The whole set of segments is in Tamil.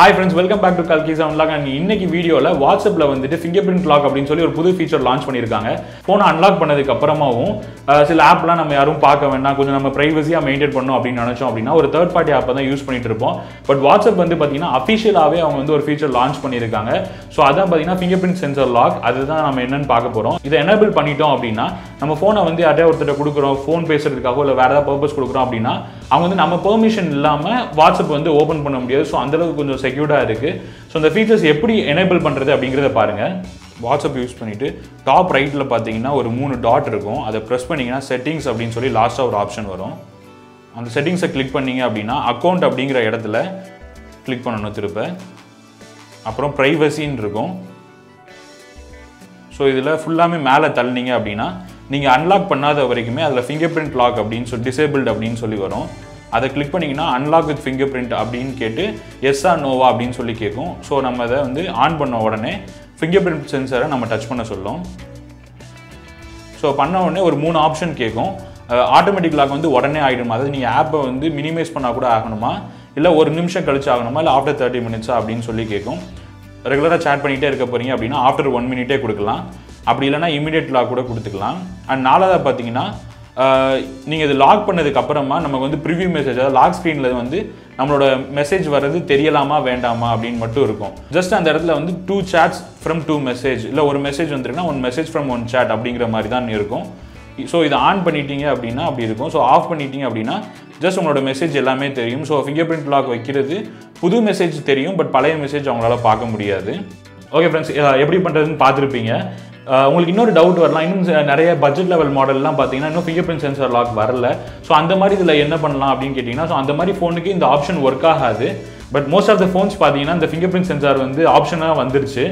Hi friends, welcome back to Kalki's Unlock and இன்னைக்கு வீடியோல வாட்ஸ்அப்ல வந்துட்டு fingerprint lock அப்படினு சொல்லி ஒரு புது ஃபீச்சர் லான்ச் பண்ணிருக்காங்க. போன் அன்லாக் பண்ணதுக்கு அப்புறமாவும் சில ஆப்லாம் நம்ம யாரும் பார்க்க வேண்டாம், கொஞ்சம் நம்ம பிரைவசியா மெயின்டைன் பண்ணனும் அப்படி நினைச்சோம் அப்படினா ஒரு third party ஆப் தான் யூஸ் பண்ணிட்டு இருப்போம். பட் வாட்ஸ்அப் வந்து பாத்தீங்கன்னா அபிஷியலாவே அவங்க வந்து ஒரு ஃபீச்சர் லான்ச் பண்ணிருக்காங்க. சோ அதான் பாத்தீங்கன்னா fingerprint sensor lock. அதுதான் நம்ம என்னன்னு பார்க்க போறோம். இத எனேபிள் பண்ணிட்டோம் அப்படினா நம்ம போனை வந்து யாரையா ஒருத்தட்ட கொடுக்குறோம், போன் பேசுறதுக்காக இல்ல வேற ஏதாவது பர்பஸ் கொடுக்குறோம் அப்படினா அவங்க வந்து நம்ம பெர்மிஷன் இல்லாம வாட்ஸ்அப் வந்து ஓபன் பண்ண முடியாது. சோ அந்த அளவுக்கு கொஞ்சம் செக்யூர்டா இருக்கு. சோ இந்த ஃபீச்சர்ஸ் எப்படி எனேபிள் பண்றது அப்படிங்கறத பாருங்க. வாட்ஸ்அப் யூஸ் பண்ணிட்டு டாப் ரைட்ல பாத்தீங்கன்னா ஒரு 3 டாட் இருக்கும். அதை பிரஸ் பண்ணீங்கன்னா செட்டிங்ஸ் அப்படினு சொல்லி லாஸ்டா ஒரு ஆப்ஷன் வரும். அந்த செட்டிங்ஸை கிளிக் பண்ணீங்க அப்படினா அக்கவுண்ட் அப்படிங்கற இடத்துல கிளிக் பண்ணனும் திரும்ப. அப்புறம் பிரைவசின்னு இருக்கும். சோ இதுல ஃபுல்லாமே மேலே தள்ளினீங்க அப்படினா நீங்க அன்லாக் பண்ணாத வரைக்குமே அதுல fingerprint lock அப்படினு சொல்லி disabled அப்படினு சொல்லி வரும். அதை கிளிக் பண்ணீங்கன்னா unlock with fingerprint அப்படினு கேட்டு yes or no அப்படினு சொல்லி கேட்கும். சோ நம்ம அதை வந்து ஆன் பண்ண உடனே fingerprint சென்சாரை நம்ம டச் பண்ண சொல்லும். சோ பண்ண உடனே ஒரு 3 ஆப்ஷன் கேட்கும். ஆட்டோமேட்டிக் லாக் வந்து உடனே ஆயிடும். அதாவது நீங்க ஆப்பை வந்து மினிமைஸ் பண்ணா கூட ஆகணுமா, இல்ல ஒரு நிமிஷம் கழிச்சு ஆகணுமா, இல்ல ஆஃப்டர் 30 minutes அப்படினு சொல்லி கேட்கும். ரெகுலரா chat பண்ணிட்டே இருக்க போறீங்க அப்படினா ஆஃப்டர் 1 minute கொடுக்கலாம். அப்படி இல்லனா இமிடியேட் லாக் கூட கொடுத்துக்கலாம். அண்ட் நாலாவதா பாத்தீங்கன்னா நீங்க இது லாக் பண்ணதுக்கு அப்புறமா நமக்கு வந்து ப்ரிவியூ மெசேஜ், அதாவது லாக் ஸ்கிரீன்ல வந்து நம்மளோட மெசேஜ் வர்றது தெரியலாமா வேண்டாமா அப்படின்னு மட்டும் இருக்கும். ஜஸ்ட் அந்த இடத்துல வந்து 2 chats from 2 message, இல்ல ஒரு மெசேஜ் வந்துருக்குன்னா 1 message from 1 chat அப்படிங்கிற மாதிரி தான் இருக்கும். ஸோ இதை ஆன் பண்ணிட்டீங்க அப்படின்னா அப்படி இருக்கும். ஸோ ஆஃப் பண்ணிட்டீங்க அப்படின்னா ஜஸ்ட் உங்களோட மெசேஜ் எல்லாமே தெரியும். ஸோ ஃபிங்கர்பிரிண்ட் லாக் வைக்கிறது புது மெசேஜ் தெரியும், பட் பழைய மெசேஜ் அவங்களால பார்க்க முடியாது. ஓகே ஃப்ரெண்ட்ஸ், எப்படி பண்ணுறதுன்னு பார்த்துருப்பீங்க. உங்களுக்கு இன்னொரு டவுட் வரலாம், இன்னும் நிறைய பட்ஜெட் லெவல் மாடல்லாம் பார்த்தீங்கன்னா இன்னும் ஃபிங்கர்பிரிண்ட் சென்சார் லாக் வரல. ஸோ அந்த மாதிரி இதில் என்ன பண்ணலாம் அப்படின்னு கேட்டிங்கன்னா, ஸோ அந்த மாதிரி ஃபோனுக்கு இந்த ஆப்ஷன் ஒர்க் ஆகாது. But most of the phones பார்த்தீங்கன்னா இந்த ஃபிங்கர்பிரிண்ட் சென்சார் வந்து ஆப்ஷனாக வந்துருச்சு.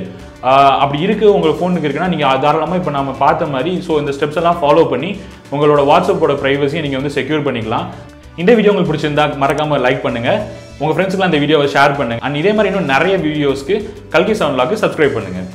அப்படி இருக்குது உங்கள் ஃபோனுக்கு இருக்குன்னா நீங்கள் தாராளமாக இப்போ நம்ம பார்த்த மாதிரி ஸோ இந்த ஸ்டெப்ஸ் எல்லாம் ஃபாலோ பண்ணி உங்களோட வாட்ஸ்அப்போட ப்ரைவசியை நீங்கள் வந்து செக்யூர் பண்ணிக்கலாம். இந்த வீடியோ உங்களுக்கு பிடிச்சிருந்தா மறக்காமல் லைக் பண்ணுங்கள், உங்கள் ஃப்ரெண்ட்ஸுக்குலாம் இந்த வீடியோவை ஷேர் பண்ணுங்கள். அண்ட் இதே மாதிரி இன்னும் நிறைய வீடியோஸ்க்கு கல்கி சவுண்ட் லாக்கு சப்ஸ்கிரைப் பண்ணுங்கள்.